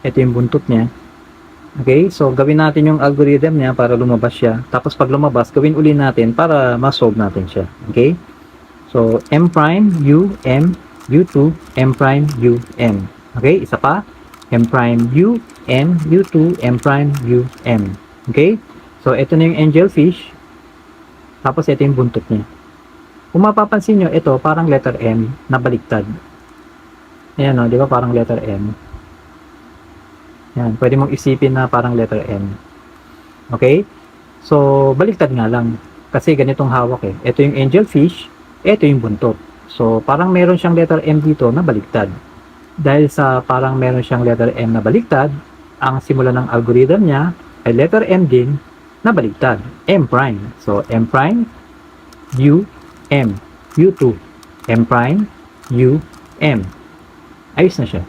Ito yung buntot niya. Okay, so gawin natin yung algorithm niya para lumabas siya. Tapos pag lumabas, gawin uli natin para ma-solve natin siya. Okay? So, M prime, U, M, U2, M prime, U, M. Okay, isa pa. M prime, U, M, U2, M prime, U, M. Okay? So, ito na yung angelfish. Tapos ito yung buntot niya. Kung mapapansin nyo, ito parang letter M na baliktad. Ayan o, di ba parang letter M? Yan, pwede mong isipin na parang letter M. Okay? So, baliktad nga lang. Kasi ganitong hawak eh. Ito yung angelfish, ito yung buntot. So, parang meron siyang letter M dito na baliktad. Dahil sa parang meron siyang letter M na baliktad, ang simula ng algorithm niya ay letter M din na baliktad. M prime. So, M prime, U, M. U2. M prime, U, M. Ayos na siya.